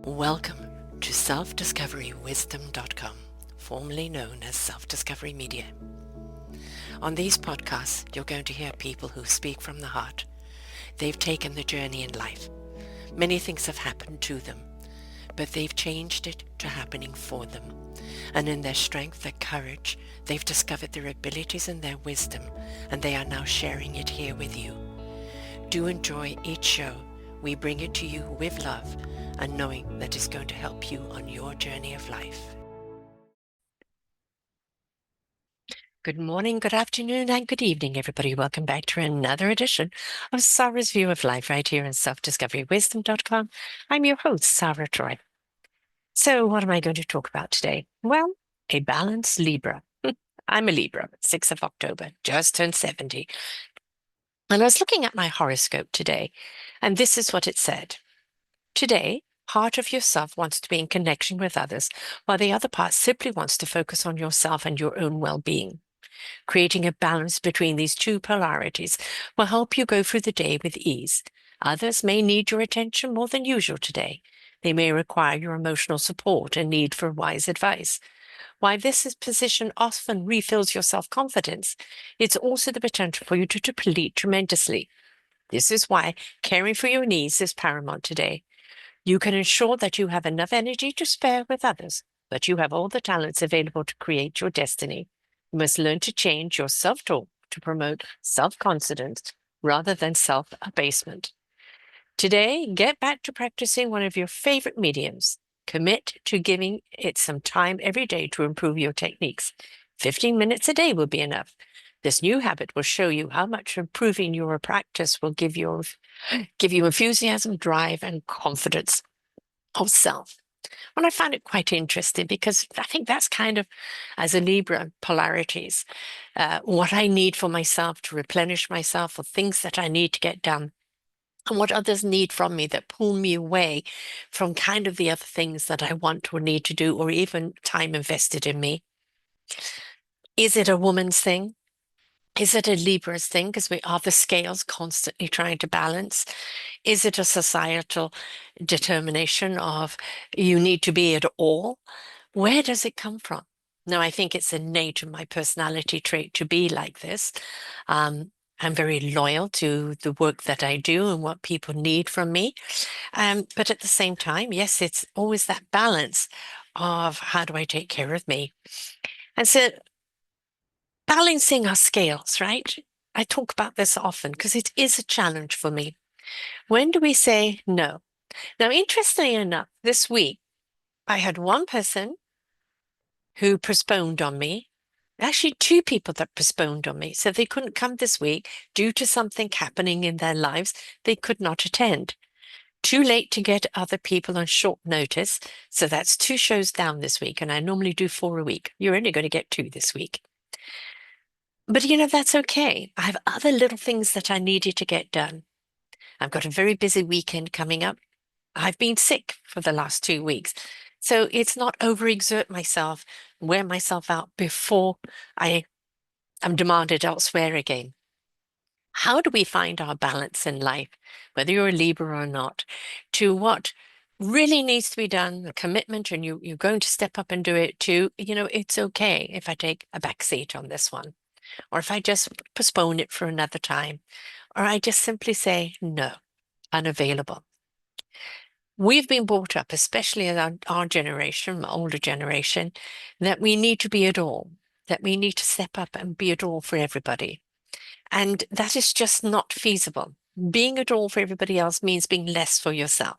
Welcome to self-discoverywisdom.com, formerly known as Self-Discovery Media. On these podcasts, you're going to hear people who speak from the heart. They've taken the journey in life. Many things have happened to them, but they've changed it to happening for them. And in their strength, their courage, they've discovered their abilities and their wisdom, and they are now sharing it here with you. Do enjoy each show. We bring it to you with love and knowing that it's going to help you on your journey of life. Good morning, good afternoon, and good evening, everybody. Welcome back to another edition of Sarah's View of Life right here on selfdiscoverywisdom.com. I'm your host, Sarah Troy. So what am I going to talk about today? Well, a balanced Libra. I'm a Libra, 6th of October, just turned 70. And I was looking at my horoscope today, and this is what it said. Today, part of yourself wants to be in connection with others, while the other part simply wants to focus on yourself and your own well-being. Creating a balance between these two polarities will help you go through the day with ease. Others may need your attention more than usual today. They may require your emotional support and need for wise advice. While this position often refills your self-confidence, it's also the potential for you to deplete tremendously. This is why caring for your needs is paramount today. You can ensure that you have enough energy to spare with others, but you have all the talents available to create your destiny. You must learn to change your self-talk to promote self-confidence rather than self-abasement. Today, get back to practicing one of your favorite mediums. Commit to giving it some time every day to improve your techniques. 15 minutes a day will be enough. This new habit will show you how much improving your practice will give you enthusiasm, drive, and confidence of self. And I found it quite interesting because I think that's kind of, as a Libra, polarities, what I need for myself to replenish myself, or things that I need to get done, and what others need from me that pull me away from kind of the other things that I want or need to do, or even time invested in me. Is it a woman's thing? Is it a Libra's thing? Because we are the scales constantly trying to balance. Is it a societal determination of you need to be at all? Where does it come from? Now, I think it's innate in my personality trait to be like this. I'm very loyal to the work that I do and what people need from me. But at the same time, yes, it's always that balance of how do I take care of me? And so balancing our scales, right? I talk about this often because it is a challenge for me. When do we say no? Now, interestingly enough, this week, I had one person who postponed on me, actually two people that postponed on me. So they couldn't come this week due to something happening in their lives. They could not attend. Too late to get other people on short notice. So that's 2 shows down this week. And I normally do 4 a week. You're only going to get 2 this week. But that's okay. I have other little things that I needed to get done. I've got a very busy weekend coming up. I've been sick for the last 2 weeks. So it's not overexert myself, wear myself out before I am demanded elsewhere again. How do we find our balance in life, whether you're a Libra or not, to what really needs to be done, the commitment, and you're going to step up and do it too? It's okay if I take a back seat on this one, or if I just postpone it for another time, or I just simply say, no, unavailable. We've been brought up, especially in our generation, my older generation, that we need to be it all, that we need to step up and be it all for everybody. And that is just not feasible. Being it all for everybody else means being less for yourself.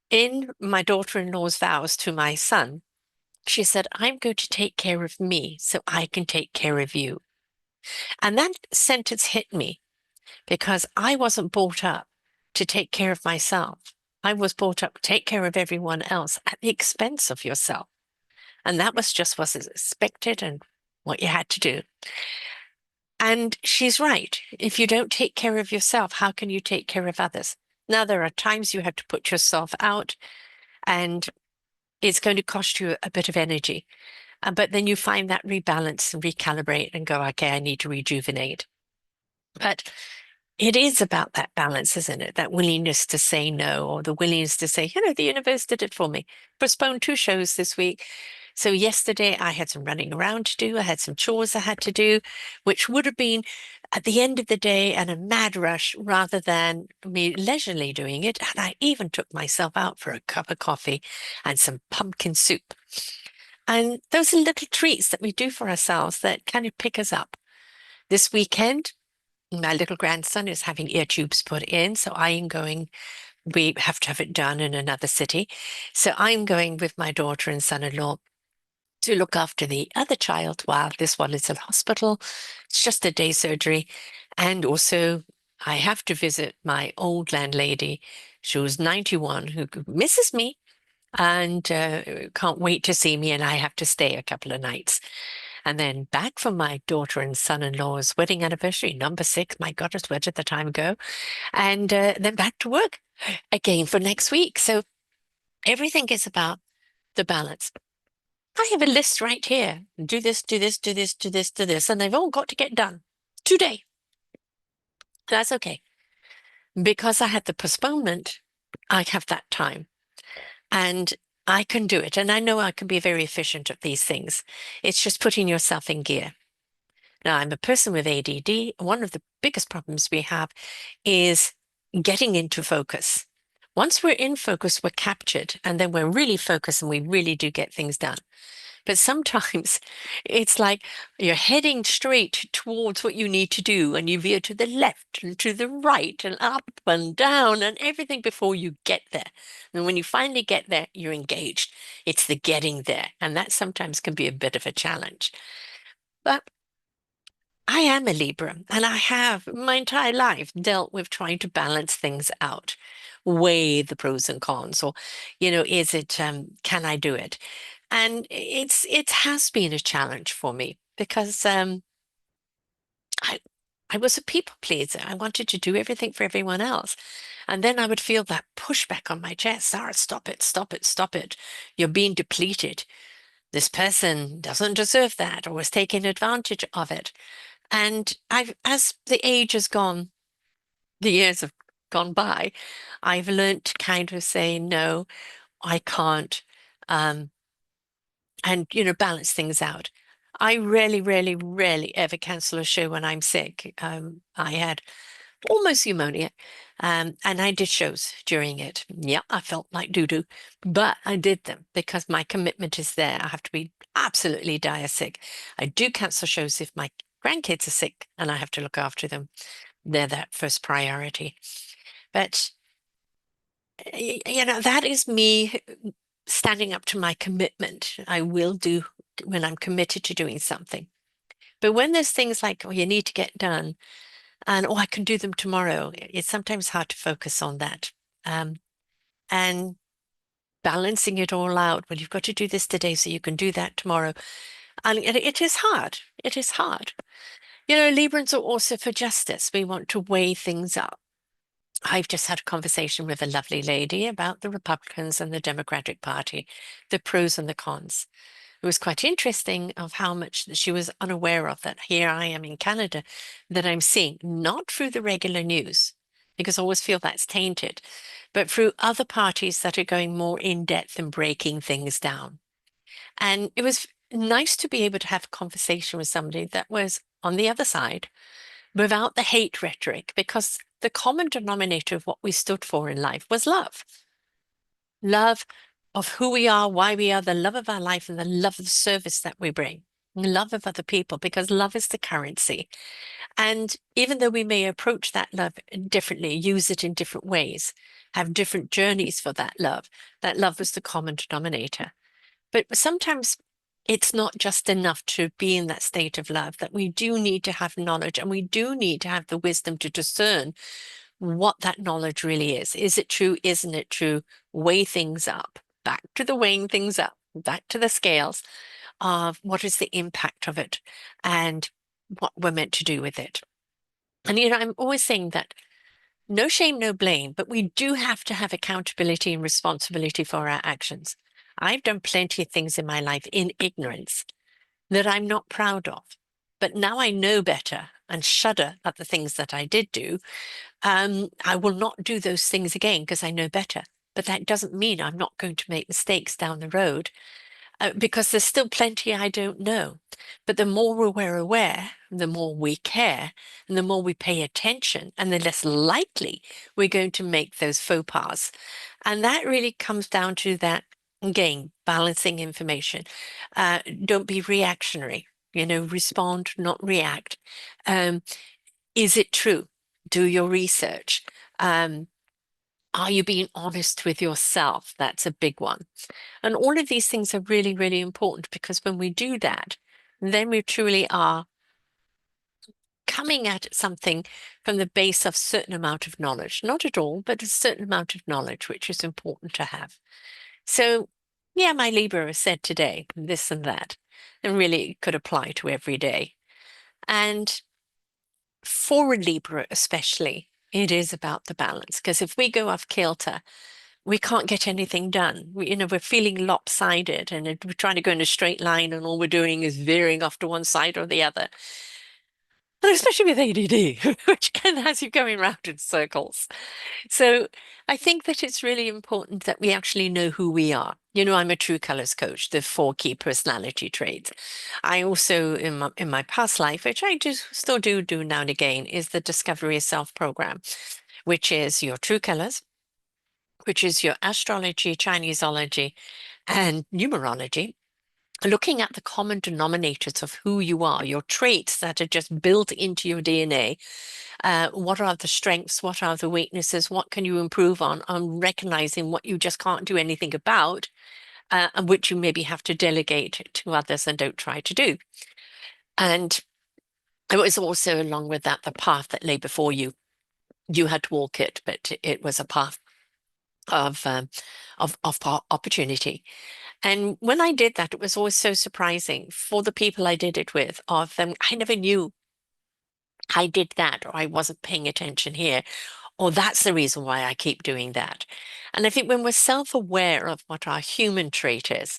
In my daughter-in-law's vows to my son, she said, I'm going to take care of me so I can take care of you. And that sentence hit me because I wasn't brought up to take care of myself. I was brought up to take care of everyone else at the expense of yourself. And that was just what was expected and what you had to do. And she's right. If you don't take care of yourself, how can you take care of others? Now, there are times you have to put yourself out and it's going to cost you a bit of energy. But then you find that rebalance and recalibrate and go, okay, I need to rejuvenate. But It is about that balance, isn't it? That willingness to say no, or the willingness to say, the universe did it for me. Postponed 2 shows this week. So yesterday I had some running around to do. I had some chores I had to do, which would have been at the end of the day and a mad rush rather than me leisurely doing it. And I even took myself out for a cup of coffee and some pumpkin soup. And those are little treats that we do for ourselves that kind of pick us up. This weekend, my little grandson is having ear tubes put in, so I am going. We have to have it done in another city. So I'm going with my daughter and son-in-law to look after the other child while this one is in hospital. It's just a day surgery. And also, I have to visit my old landlady. She was 91, who misses me and can't wait to see me. And I have to stay a couple of nights. And then back from my daughter and son-in-law's wedding anniversary, number 6. My goodness, where did the time go? And then back to work again for next week. So everything is about the balance. I have a list right here. Do this, do this, do this, do this, do this, and they've all got to get done today. That's okay. Because I had the postponement, I have that time and I can do it. And I know I can be very efficient at these things. It's just putting yourself in gear. Now, I'm a person with ADD. One of the biggest problems we have is getting into focus. Once we're in focus, we're captured, and then we're really focused and we really do get things done. But sometimes it's like you're heading straight towards what you need to do, and you veer to the left and to the right and up and down and everything before you get there. And when you finally get there, you're engaged. It's the getting there. And that sometimes can be a bit of a challenge. But I am a Libra, and I have my entire life dealt with trying to balance things out, weigh the pros and cons, or, is it, can I do it? And it has been a challenge for me because I I was a people pleaser. I wanted to do everything for everyone else. And then I would feel that pushback on my chest. Sarah, stop it, stop it, stop it. You're being depleted. This person doesn't deserve that or is taking advantage of it. And as the age has gone, the years have gone by, I've learned to kind of say, no, I can't. Um, and balance things out. I rarely, rarely, rarely ever cancel a show when I'm sick. I had almost pneumonia, and I did shows during it. Yeah, I felt like doo-doo, but I did them because my commitment is there. I have to be absolutely dire sick. I do cancel shows if my grandkids are sick and I have to look after them. They're that first priority. But that is me standing up to my commitment. I will do when I'm committed to doing something. But when there's things like, oh, you need to get done, and oh, I can do them tomorrow, it's sometimes hard to focus on that. And balancing it all out. Well, you've got to do this today so you can do that tomorrow. And it is hard. It is hard. Librans are also for justice. We want to weigh things up. I've just had a conversation with a lovely lady about the Republicans and the Democratic Party, the pros and the cons. It was quite interesting of how much that she was unaware of that. Here I am in Canada that I'm seeing, not through the regular news, because I always feel that's tainted, but through other parties that are going more in depth and breaking things down. And it was nice to be able to have a conversation with somebody that was on the other side without the hate rhetoric, because the common denominator of what we stood for in life was love. Love of who we are, why we are, the love of our life, and the love of the service that we bring, the love of other people, because love is the currency. And even though we may approach that love differently, use it in different ways, have different journeys for that love is the common denominator. But sometimes it's not just enough to be in that state of love, that we do need to have knowledge and we do need to have the wisdom to discern what that knowledge really is. Is it true? Isn't it true? Weigh things up. Back to the weighing things up, back to the scales of what is the impact of it and what we're meant to do with it. And, I'm always saying that no shame, no blame, but we do have to have accountability and responsibility for our actions. I've done plenty of things in my life in ignorance that I'm not proud of. But now I know better and shudder at the things that I did do. I will not do those things again because I know better. But that doesn't mean I'm not going to make mistakes down the road, because there's still plenty I don't know. But the more we're aware, the more we care, and the more we pay attention, and the less likely we're going to make those faux pas. And that really comes down to that, again, balancing information. Don't be reactionary, respond, not react. Um, is it true? Do your research. Um, are you being honest with yourself? That's a big one. And all of these things are really, really important, because when we do that, then we truly are coming at something from the base of certain amount of knowledge. Not at all, but a certain amount of knowledge, which is important to have. So, yeah, my Libra has said today this and that, and really it could apply to every day. And for a Libra especially, it is about the balance, because if we go off kilter, we can't get anything done. We're feeling lopsided, and we're trying to go in a straight line, and all we're doing is veering off to one side or the other. And especially with ADD, which kind of has you going round in circles. So I think that it's really important that we actually know who we are. I'm a true colors coach, the 4 key personality traits. I also, in my past life, which I still do now and again, is the Discovery of Self program, which is your true colors, which is your astrology, Chineseology, and numerology, looking at the common denominators of who you are, your traits that are just built into your DNA. What are the strengths? What are the weaknesses? What can you improve on recognizing what you just can't do anything about, and which you maybe have to delegate to others and don't try to do. And it was also, along with that, the path that lay before you. You had to walk it, but it was a path of opportunity. And when I did that, it was always so surprising for the people I did it with, of them. I never knew I did that, or I wasn't paying attention here, or that's the reason why I keep doing that. And I think when we're self-aware of what our human trait is,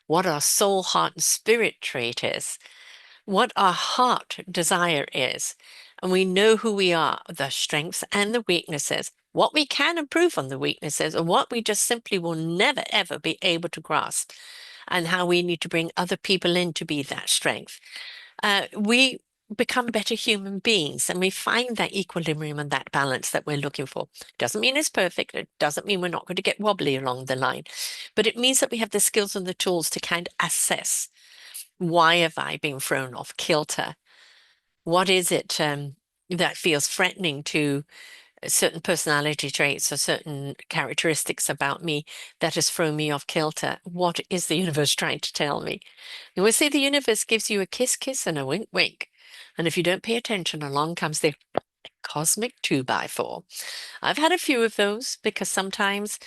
what our soul, heart, and spirit trait is, what our heart desire is, and we know who we are, the strengths and the weaknesses, what we can improve on the weaknesses, and what we just simply will never, ever be able to grasp, and how we need to bring other people in to be that strength. We become better human beings, and we find that equilibrium and that balance that we're looking for. Doesn't mean it's perfect. It doesn't mean we're not going to get wobbly along the line, but it means that we have the skills and the tools to kind of assess, why have I been thrown off kilter? What is it that feels threatening to certain personality traits or certain characteristics about me that has thrown me off kilter? What is the universe trying to tell me? You always say the universe gives you a kiss, kiss, and a wink, wink. And if you don't pay attention, along comes the cosmic 2x4. I've had a few of those because sometimes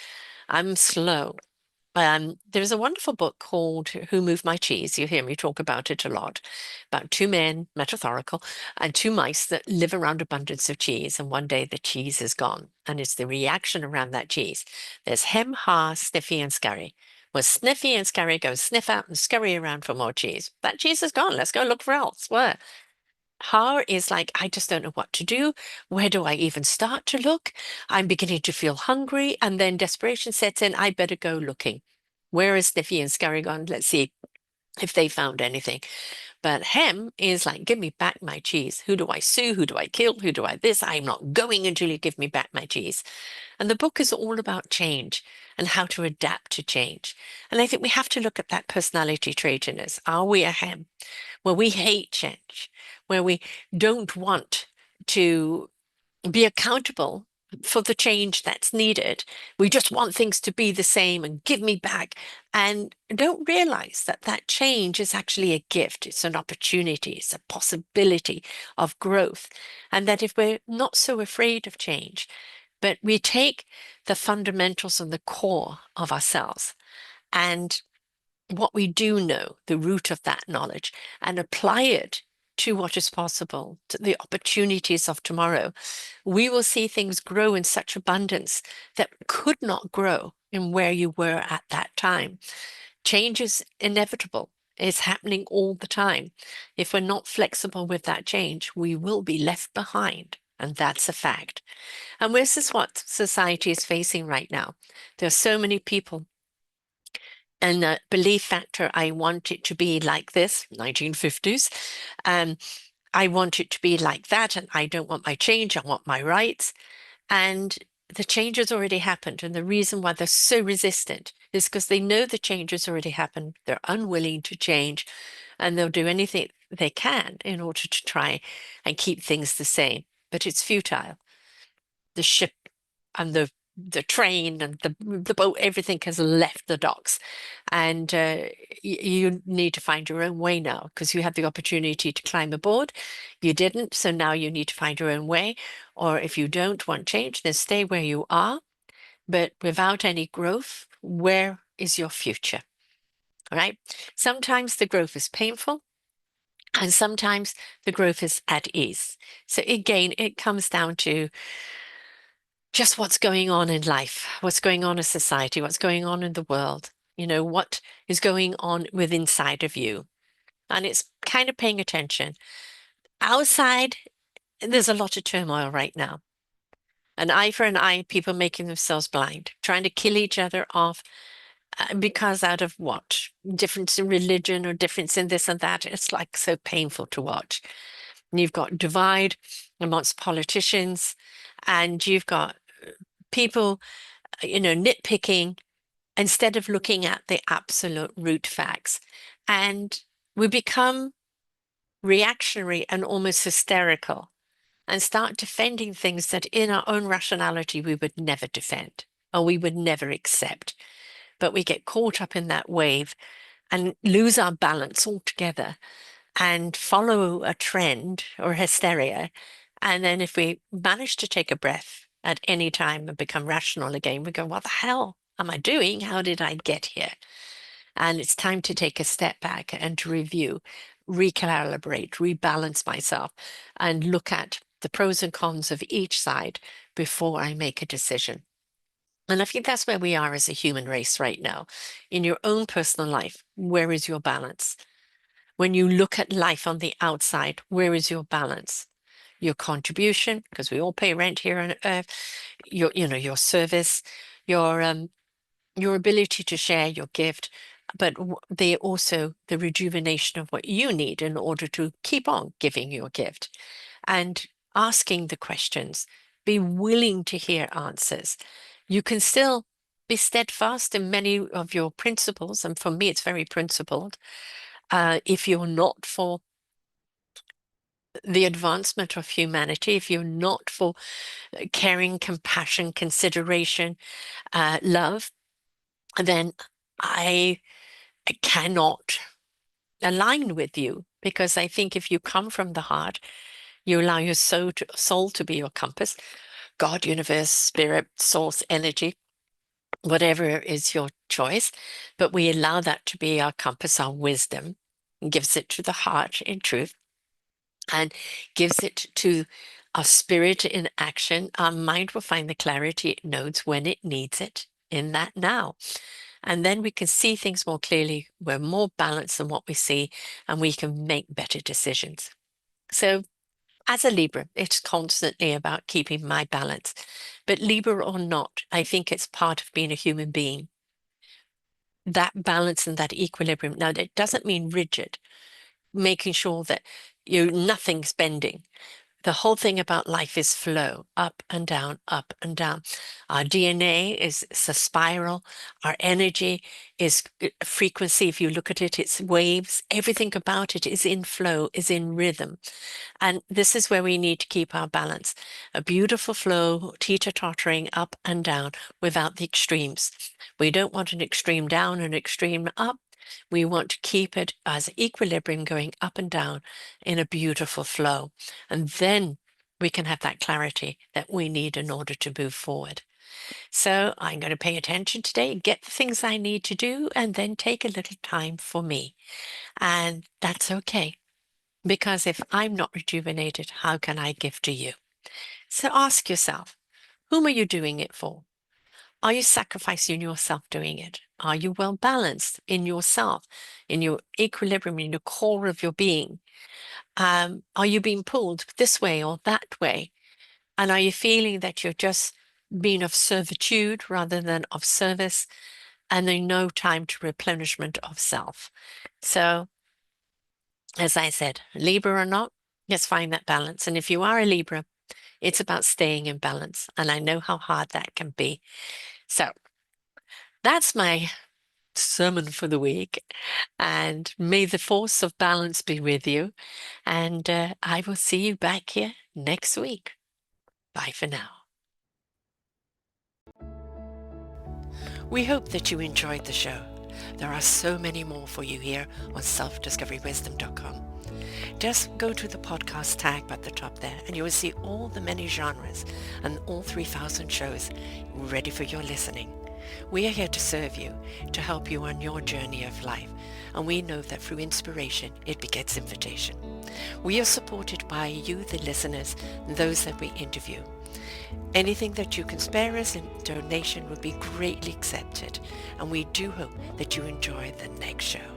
I'm slow. There's a wonderful book called Who Moved My Cheese? You hear me talk about it a lot, about 2 men, metaphorical, and 2 mice that live around abundance of cheese. And one day the cheese is gone, and it's the reaction around that cheese. There's hem, ha, sniffy, and scurry. Well, sniffy and scurry go sniff out and scurry around for more cheese. That cheese is gone. Let's go look for elsewhere. Ha is like, I just don't know what to do. Where do I even start to look? I'm beginning to feel hungry, and then desperation sets in. I better go looking. Where is Sniffy and Scurry gone? Let's see if they found anything. But Hem is like, give me back my cheese. Who do I sue? Who do I kill? Who do I this? I'm not going until you give me back my cheese. And the book is all about change and how to adapt to change. And I think we have to look at that personality trait in us. Are we a Hem, where we hate change, where we don't want to be accountable for the change that's needed? We just want things to be the same and give me back, and don't realize that that change is actually a gift. It's an opportunity. It's a possibility of growth. And that if we're not so afraid of change, but we take the fundamentals and the core of ourselves and what we do know, the root of that knowledge, and apply it to what is possible, to the opportunities of tomorrow, we will see things grow in such abundance that could not grow in where you were at that time. Change is inevitable. It's happening all the time. If we're not flexible with that change, we will be left behind. And that's a fact. And this is what society is facing right now. There are so many people and the belief factor, I want it to be like this, 1950s. I want it to be like that, and I don't want my change, I want my rights. And the change has already happened. And the reason why they're so resistant is because they know the change has already happened. They're unwilling to change, and they'll do anything they can in order to try and keep things the same. But it's futile. The ship and the train and the boat, everything has left the docks, and you need to find your own way now because you had the opportunity to climb aboard. You didn't, so now you need to find your own way. Or if you don't want change, then stay where you are. But without any growth, where is your future? All right. Sometimes the growth is painful. And sometimes the growth is at ease. So again, it comes down to just what's going on in life, what's going on in society, what's going on in the world, what is going on with inside of you. And it's kind of paying attention. Outside, there's a lot of turmoil right now. An eye for an eye, people making themselves blind, trying to kill each other off because out of what? Difference in religion or difference in this and that. It's like so painful to watch. And you've got divide amongst politicians, and you've got people nitpicking instead of looking at the absolute root facts. And we become reactionary and almost hysterical and start defending things that in our own rationality we would never defend or we would never accept. But we get caught up in that wave and lose our balance altogether and follow a trend or hysteria. And then if we manage to take a breath at any time and become rational again, we go, what the hell am I doing? How did I get here? And it's time to take a step back and to review, recalibrate, rebalance myself, and look at the pros and cons of each side before I make a decision. And I think that's where we are as a human race right now. In your own personal life, where is your balance? When you look at life on the outside, where is your balance? Your contribution, because we all pay rent here on earth, your service, your ability to share your gift, but they also the rejuvenation of what you need in order to keep on giving your gift and asking the questions, be willing to hear answers. You can still be steadfast in many of your principles, and for me, it's very principled. If you're not for the advancement of humanity, if you're not for caring, compassion, consideration, love, then I cannot align with you because I think if you come from the heart, you allow your soul to be your compass, God, universe, spirit, source, energy, whatever is your choice. But we allow that to be our compass, our wisdom, and gives it to the heart in truth and gives it to our spirit in action. Our mind will find the clarity it knows when it needs it in that now. And then we can see things more clearly. We're more balanced than what we see, and we can make better decisions. So as a Libra, it's constantly about keeping my balance. But Libra or not, I think it's part of being a human being. That balance and that equilibrium. Now, that doesn't mean rigid, making sure that nothing's bending. The whole thing about life is flow, up and down, up and down. Our DNA is a spiral. Our energy is frequency. If you look at it, it's waves. Everything about it is in flow, is in rhythm. And this is where we need to keep our balance. A beautiful flow, teeter-tottering up and down without the extremes. We don't want an extreme down, an extreme up. We want to keep it as equilibrium going up and down in a beautiful flow. And then we can have that clarity that we need in order to move forward. So I'm going to pay attention today, get the things I need to do, and then take a little time for me. And that's okay. Because if I'm not rejuvenated, how can I give to you? So ask yourself, whom are you doing it for? Are you sacrificing yourself doing it? Are you well balanced in yourself, in your equilibrium, in the core of your being? Are you being pulled this way or that way? And are you feeling that you're just being of servitude rather than of service? And there's no time to replenishment of self. So, as I said, Libra or not, just find that balance. And if you are a Libra, it's about staying in balance. And I know how hard that can be. So that's my sermon for the week. And may the force of balance be with you. And I will see you back here next week. Bye for now. We hope that you enjoyed the show. There are so many more for you here on selfdiscoverywisdom.com. Just go to the podcast tag at the top there and you will see all the many genres and all 3,000 shows ready for your listening. We are here to serve you, to help you on your journey of life, and we know that through inspiration it begets invitation. We are supported by you, the listeners, and those that we interview. Anything that you can spare us in donation would be greatly accepted, and we do hope that you enjoy the next show.